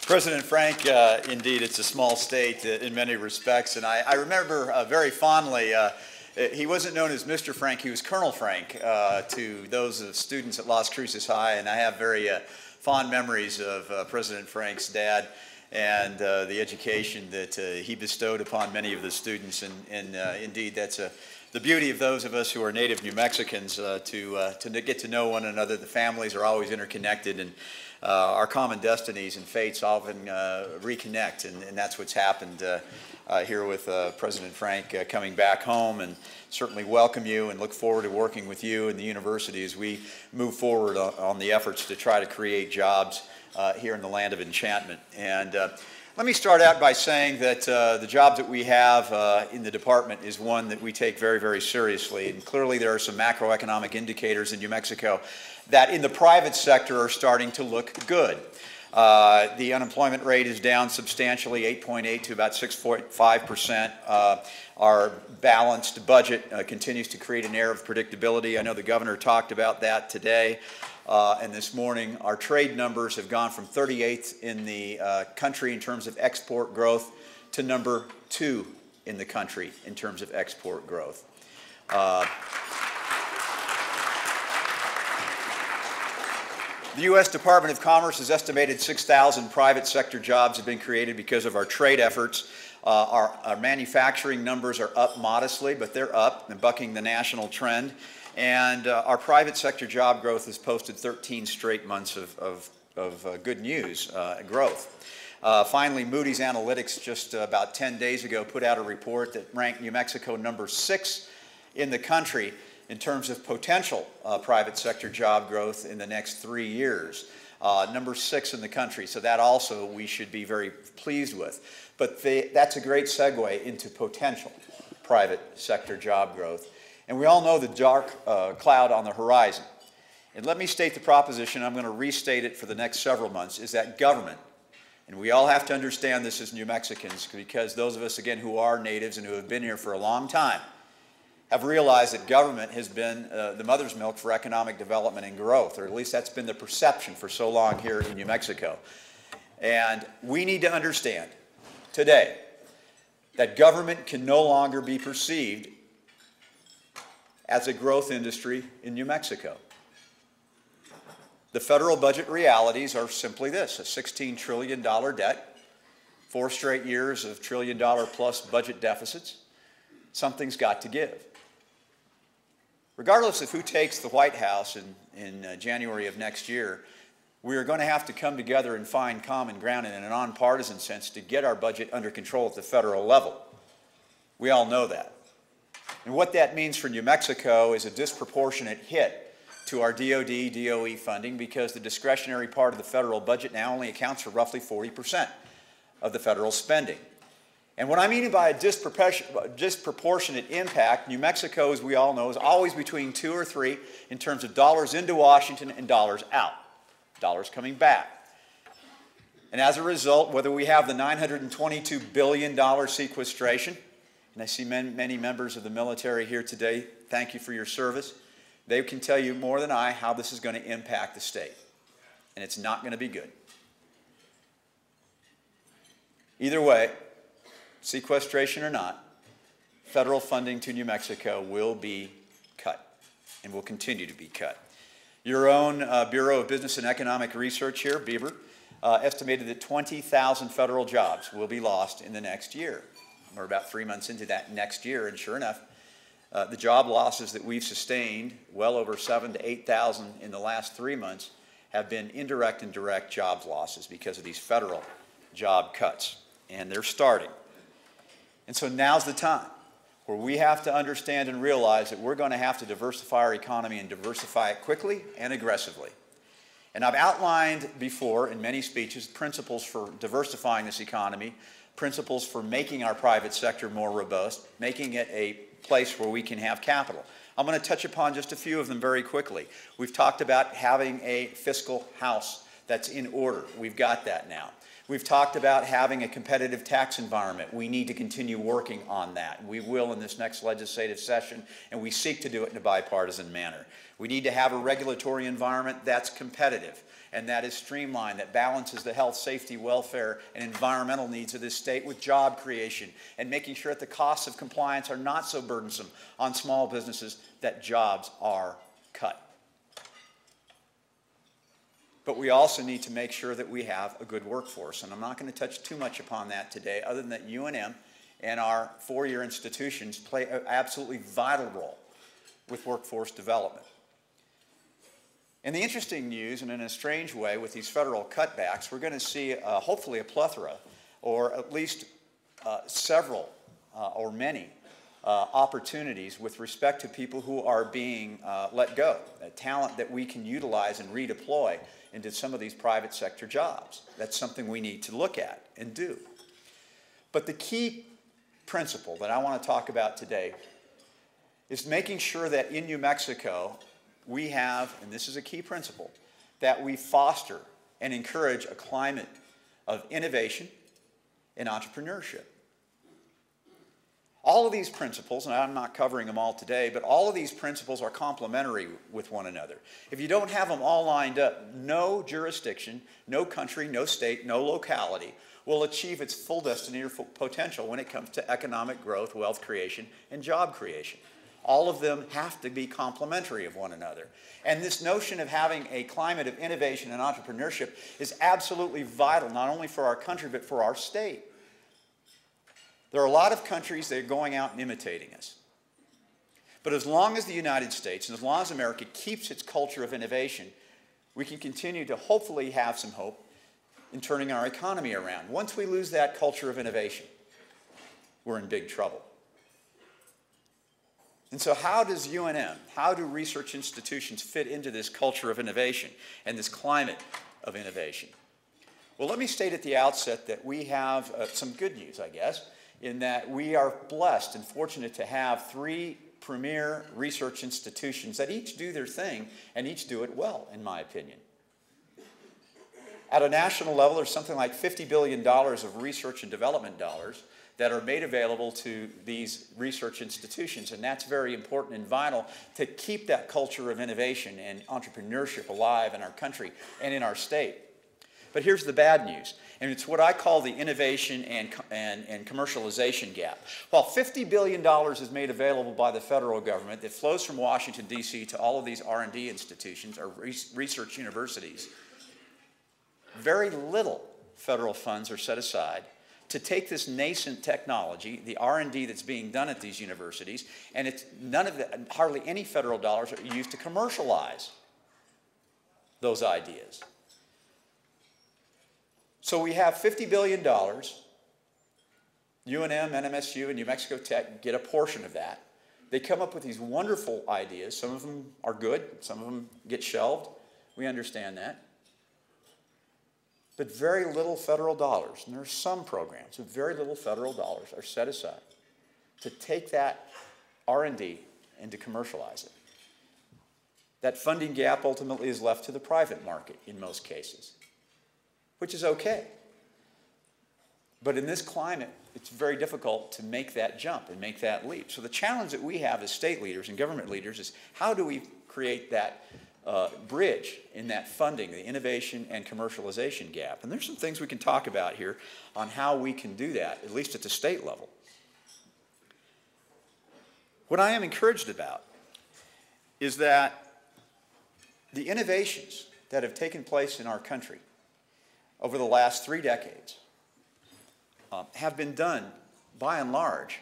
President Frank, indeed, it's a small state in many respects, and I remember very fondly, he wasn't known as Mr. Frank, he was Colonel Frank to those students at Las Cruces High, and I have very fond memories of President Frank's dad and the education that he bestowed upon many of the students, and indeed, that's the beauty of those of us who are native New Mexicans to get to know one another. The families are always interconnected, and our common destinies and fates often reconnect, and that's what's happened here with President Frank coming back home, and certainly welcome you and look forward to working with you and the university as we move forward on the efforts to try to create jobs here in the land of enchantment. And let me start out by saying that the jobs that we have in the department is one that we take very, very seriously, and clearly there are some macroeconomic indicators in New Mexico that in the private sector are starting to look good. The unemployment rate is down substantially, 8.8 to about 6.5%. Our balanced budget continues to create an air of predictability. I know the governor talked about that today and this morning. Our trade numbers have gone from 38th in the country in terms of export growth to number 2 in the country in terms of export growth. The U.S. Department of Commerce has estimated 6,000 private sector jobs have been created because of our trade efforts. Our manufacturing numbers are up modestly, but they're up and bucking the national trend. And our private sector job growth has posted 13 straight months of good news growth. Finally, Moody's Analytics just about 10 days ago put out a report that ranked New Mexico number 6 in the country in terms of potential private sector job growth in the next 3 years. Number 6 in the country, so that also we should be very pleased with. But that's a great segue into potential private sector job growth. And we all know the dark cloud on the horizon. And let me state the proposition, I'm going to restate it for the next several months, is that government, and we all have to understand this as New Mexicans, because those of us, again, who are natives and who have been here for a long time, have realized that government has been the mother's milk for economic development and growth, or at least that's been the perception for so long here in New Mexico. And we need to understand today that government can no longer be perceived as a growth industry in New Mexico. The federal budget realities are simply this: a $16 trillion debt, 4 straight years of $1 trillion plus budget deficits. Something's got to give. Regardless of who takes the White House in January of next year, we are going to have to come together and find common ground in a nonpartisan sense to get our budget under control at the federal level. We all know that. And what that means for New Mexico is a disproportionate hit to our DOD, DOE funding, because the discretionary part of the federal budget now only accounts for roughly 40% of the federal spending. And what I mean by a disproportionate impact, New Mexico, as we all know, is always between 2 or 3 in terms of dollars into Washington and dollars out, dollars coming back. And as a result, whether we have the $922 billion sequestration, and I see many members of the military here today, thank you for your service. They can tell you more than I how this is going to impact the state. And it's not going to be good. Either way, sequestration or not, federal funding to New Mexico will be cut and will continue to be cut. Your own Bureau of Business and Economic Research here, Bieber, estimated that 20,000 federal jobs will be lost in the next year. We're about 3 months into that next year, and sure enough, the job losses that we've sustained, well over 7,000 to 8,000 in the last 3 months, have been indirect and direct jobs losses because of these federal job cuts, and they're starting. And so now's the time where we have to understand and realize that we're going to have to diversify our economy and diversify it quickly and aggressively. And I've outlined before in many speeches principles for diversifying this economy, principles for making our private sector more robust, making it a place where we can have capital. I'm going to touch upon just a few of them very quickly. We've talked about having a fiscal house that's in order. We've got that now. We've talked about having a competitive tax environment. We need to continue working on that. We will in this next legislative session, and we seek to do it in a bipartisan manner. We need to have a regulatory environment that's competitive and that is streamlined, that balances the health, safety, welfare, and environmental needs of this state with job creation and making sure that the costs of compliance are not so burdensome on small businesses that jobs are cut. But we also need to make sure that we have a good workforce. And I'm not going to touch too much upon that today, other than that UNM and our four-year institutions play an absolutely vital role with workforce development. And the interesting news, and in a strange way, with these federal cutbacks, we're going to see hopefully a plethora, or at least several or many opportunities with respect to people who are being let go, talent that we can utilize and redeploy into some of these private sector jobs. That's something we need to look at and do. But the key principle that I want to talk about today is making sure that in New Mexico we have, and this is a key principle, that we foster and encourage a climate of innovation and entrepreneurship. All of these principles, and I'm not covering them all today, but all of these principles are complementary with one another. If you don't have them all lined up, no jurisdiction, no country, no state, no locality will achieve its full destiny or full potential when it comes to economic growth, wealth creation, and job creation. All of them have to be complementary of one another. And this notion of having a climate of innovation and entrepreneurship is absolutely vital, not only for our country, but for our state. There are a lot of countries that are going out and imitating us. But as long as the United States and as long as America keeps its culture of innovation, we can continue to hopefully have some hope in turning our economy around. Once we lose that culture of innovation, we're in big trouble. And so how does UNM, how do research institutions fit into this culture of innovation and this climate of innovation? Well, let me state at the outset that we have some good news, I guess, in that we are blessed and fortunate to have three premier research institutions that each do their thing and each do it well, in my opinion. At a national level, there's something like $50 billion of research and development dollars that are made available to these research institutions, and that's very important and vital to keep that culture of innovation and entrepreneurship alive in our country and in our state. But here's the bad news, and it's what I call the innovation and commercialization gap. While $50 billion is made available by the federal government that flows from Washington, D.C. to all of these R&D institutions or research universities, very little federal funds are set aside to take this nascent technology, the R&D that's being done at these universities, and it's hardly any federal dollars are used to commercialize those ideas. So we have $50 billion. UNM, NMSU, and New Mexico Tech get a portion of that. They come up with these wonderful ideas. Some of them are good. Some of them get shelved. We understand that. But very little federal dollars, and there are some programs with very little federal dollars are set aside to take that R&D and to commercialize it. That funding gap ultimately is left to the private market in most cases, which is okay. But in this climate, it's very difficult to make that jump and make that leap. So the challenge that we have as state leaders and government leaders is how do we create that bridge in that funding, the innovation and commercialization gap? And there's some things we can talk about here on how we can do that, at least at the state level. What I am encouraged about is that the innovations that have taken place in our country over the last 3 decades have been done, by and large,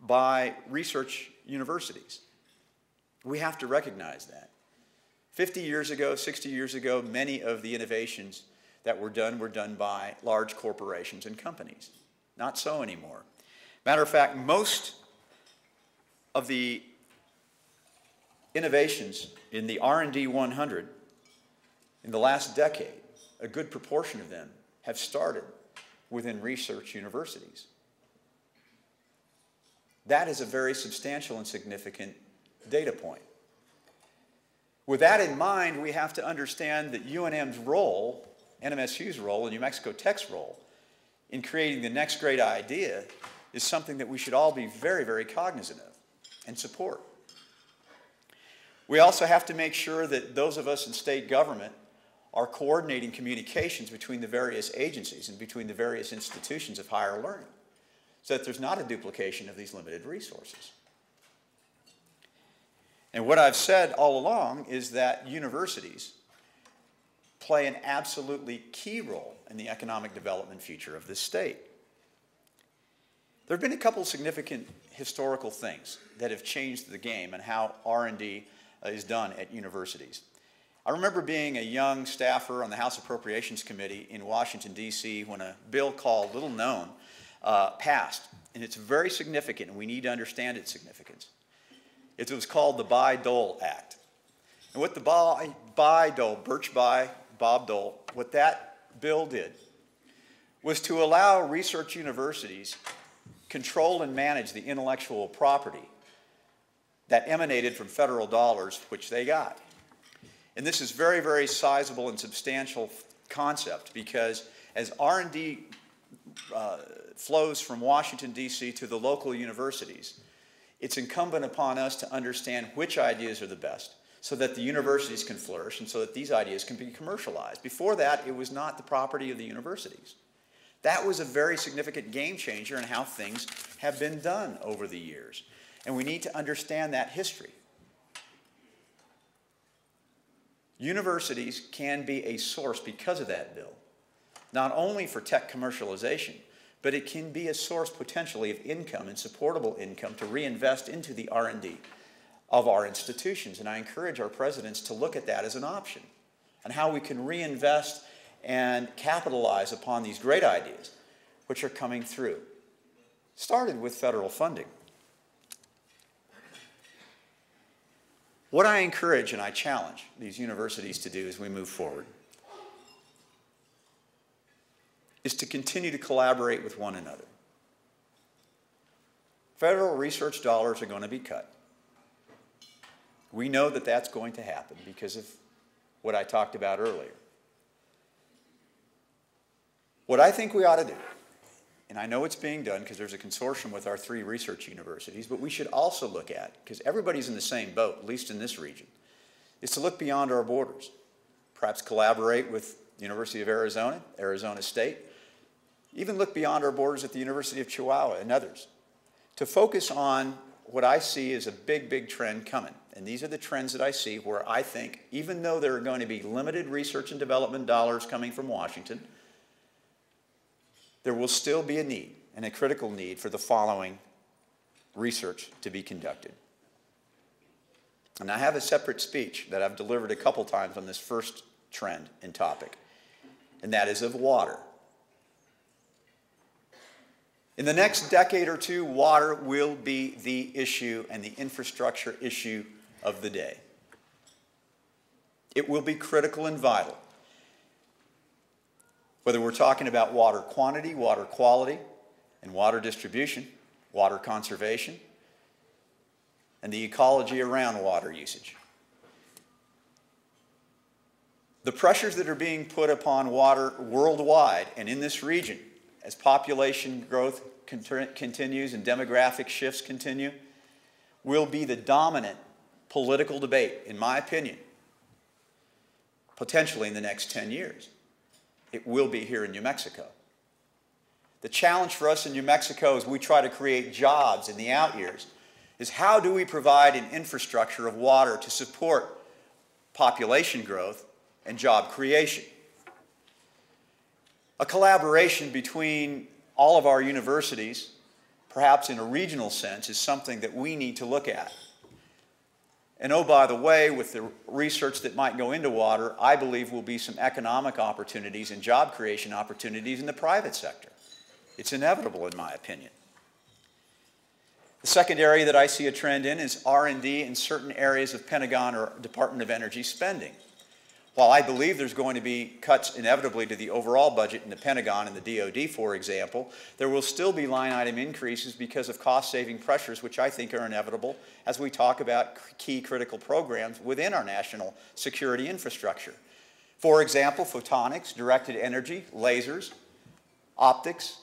by research universities. We have to recognize that. 50 years ago, 60 years ago, many of the innovations that were done by large corporations and companies. Not so anymore. Matter of fact, most of the innovations in the R&D 100 in the last decade, a good proportion of them have started within research universities. That is a very substantial and significant data point. With that in mind, we have to understand that UNM's role NMSU's role and New Mexico Tech's role in creating the next great idea is something that we should all be very, very cognizant of and support. We also have to make sure that those of us in state government are coordinating communications between the various agencies and between the various institutions of higher learning so that there's not a duplication of these limited resources. And what I've said all along is that universities play an absolutely key role in the economic development future of this state. There have been a couple significant historical things that have changed the game and how R&D is done at universities. I remember being a young staffer on the House Appropriations Committee in Washington, D.C. when a bill called, little known, passed. And it's very significant, and we need to understand its significance. It was called the Bayh-Dole Act. And what the Bayh-Dole, Birch Bayh, Bob Dole, what that bill did was to allow research universities control and manage the intellectual property that emanated from federal dollars, which they got. And this is very, very sizable and substantial concept because as R&D flows from Washington, D.C. to the local universities, it's incumbent upon us to understand which ideas are the best so that the universities can flourish and so that these ideas can be commercialized. Before that, it was not the property of the universities. That was a very significant game changer in how things have been done over the years. And we need to understand that history. Universities can be a source because of that bill, not only for tech commercialization, but it can be a source potentially of income and supportable income to reinvest into the R&D of our institutions. And I encourage our presidents to look at that as an option and how we can reinvest and capitalize upon these great ideas which are coming through. Started with federal funding. What I encourage and I challenge these universities to do as we move forward is to continue to collaborate with one another. Federal research dollars are going to be cut. We know that that's going to happen because of what I talked about earlier. What I think we ought to do, and I know it's being done because there's a consortium with our 3 research universities, but we should also look at, because everybody's in the same boat, at least in this region, is to look beyond our borders. Perhaps collaborate with the University of Arizona, Arizona State, even look beyond our borders at the University of Chihuahua and others, to focus on what I see as a big, big trend coming. And these are the trends that I see where I think, even though there are going to be limited research and development dollars coming from Washington, there will still be a need, and a critical need, for the following research to be conducted. And I have a separate speech that I've delivered a couple times on this first trend and topic, and that is of water. In the next decade or two, water will be the issue and the infrastructure issue of the day. It will be critical and vital. Whether we're talking about water quantity, water quality, and water distribution, water conservation, and the ecology around water usage. The pressures that are being put upon water worldwide and in this region as population growth continues and demographic shifts continue will be the dominant political debate, in my opinion, potentially in the next 10 years. It will be here in New Mexico. The challenge for us in New Mexico as we try to create jobs in the out years is how do we provide an infrastructure of water to support population growth and job creation. A collaboration between all of our universities, perhaps in a regional sense, is something that we need to look at. And oh, by the way, with the research that might go into water, I believe will be some economic opportunities and job creation opportunities in the private sector. It's inevitable, in my opinion. The second area that I see a trend in is R&D in certain areas of Pentagon or Department of Energy spending. While I believe there's going to be cuts inevitably to the overall budget in the Pentagon and the DoD, for example, there will still be line item increases because of cost-saving pressures, which I think are inevitable as we talk about key critical programs within our national security infrastructure. For example, photonics, directed energy, lasers, optics.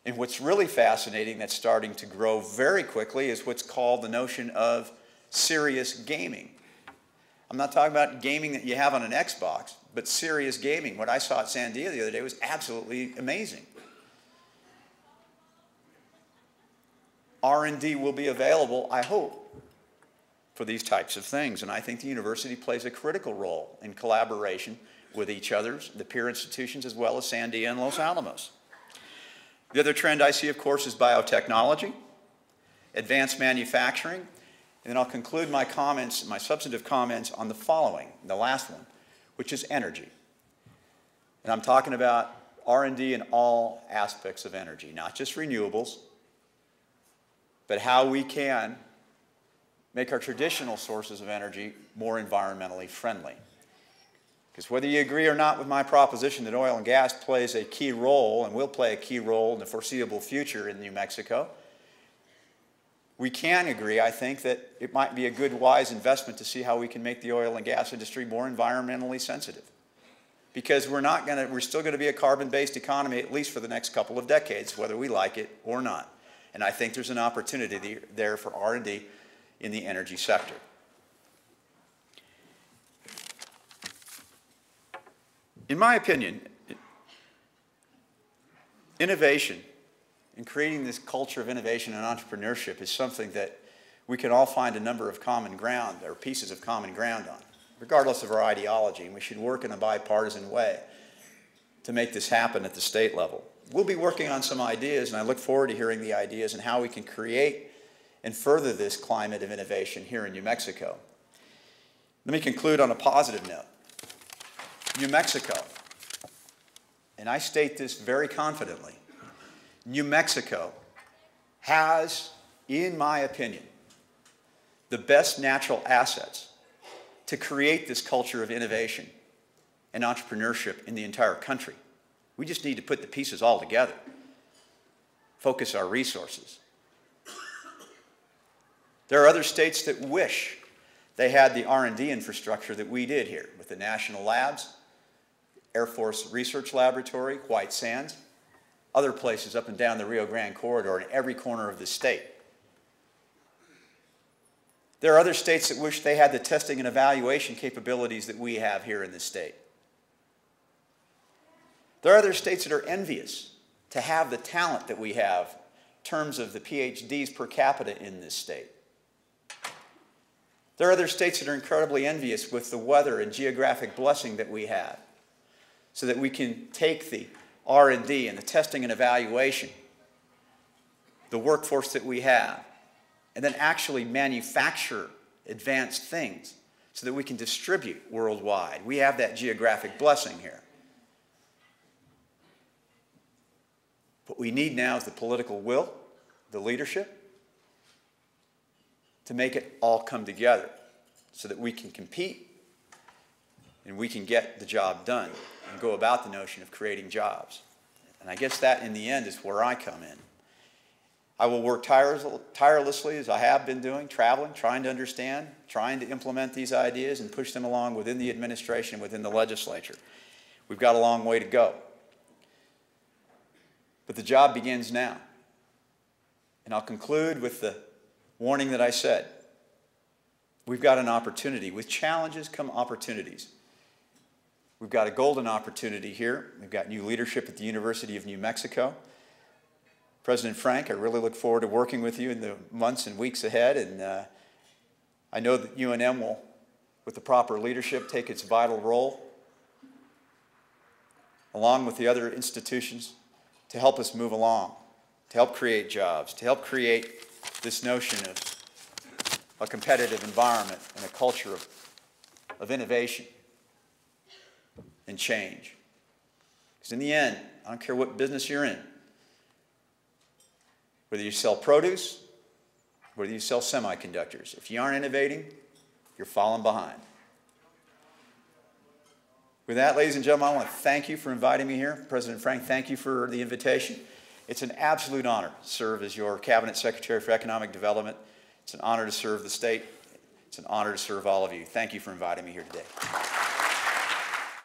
And what's really fascinating that's starting to grow very quickly is what's called the notion of serious gaming. I'm not talking about gaming that you have on an Xbox, but serious gaming. What I saw at Sandia the other day was absolutely amazing. R&D will be available, I hope, for these types of things. And I think the university plays a critical role in collaboration with each other, the peer institutions, as well as Sandia and Los Alamos. The other trend I see, of course, is biotechnology, advanced manufacturing, and then I'll conclude my comments, my substantive comments on the following, the last one, which is energy. And I'm talking about R&D in all aspects of energy, not just renewables, but how we can make our traditional sources of energy more environmentally friendly. Because whether you agree or not with my proposition that oil and gas plays a key role and will play a key role in the foreseeable future in New Mexico, we can agree, I think, that it might be a good, wise investment to see how we can make the oil and gas industry more environmentally sensitive. Because we're still going to be a carbon-based economy at least for the next couple of decades, whether we like it or not. And I think there's an opportunity there for R&D in the energy sector. In my opinion, innovation and creating this culture of innovation and entrepreneurship is something that we can all find a number of common ground or pieces of common ground on, regardless of our ideology, and we should work in a bipartisan way to make this happen at the state level. We'll be working on some ideas, and I look forward to hearing the ideas and how we can create and further this climate of innovation here in New Mexico. Let me conclude on a positive note. New Mexico, and I state this very confidently, New Mexico has, in my opinion, the best natural assets to create this culture of innovation and entrepreneurship in the entire country. We just need to put the pieces all together, focus our resources. There are other states that wish they had the R&D infrastructure that we did here with the national labs, Air Force Research Laboratory, White Sands, other places up and down the Rio Grande corridor in every corner of the state. There are other states that wish they had the testing and evaluation capabilities that we have here in this state. There are other states that are envious to have the talent that we have in terms of the PhDs per capita in this state. There are other states that are incredibly envious with the weather and geographic blessing that we have, so that we can take the R&D and the testing and evaluation, the workforce that we have, and then actually manufacture advanced things so that we can distribute worldwide. We have that geographic blessing here. What we need now is the political will, the leadership, to make it all come together so that we can compete and we can get the job done and go about the notion of creating jobs. And I guess that, in the end, is where I come in. I will work tirelessly, as I have been doing, traveling, trying to understand, trying to implement these ideas and push them along within the administration, within the legislature. We've got a long way to go. But the job begins now. And I'll conclude with the warning that I said. We've got an opportunity. With challenges come opportunities. We've got a golden opportunity here. We've got new leadership at the University of New Mexico. President Frank, I really look forward to working with you in the months and weeks ahead, and I know that UNM will, with the proper leadership, take its vital role, along with the other institutions, to help us move along, to help create jobs, to help create this notion of a competitive environment and a culture of innovation and change. Because in the end, I don't care what business you're in, whether you sell produce, whether you sell semiconductors, if you aren't innovating, you're falling behind. With that, ladies and gentlemen, I want to thank you for inviting me here. President Frank, thank you for the invitation. It's an absolute honor to serve as your Cabinet Secretary for Economic Development. It's an honor to serve the state. It's an honor to serve all of you. Thank you for inviting me here today.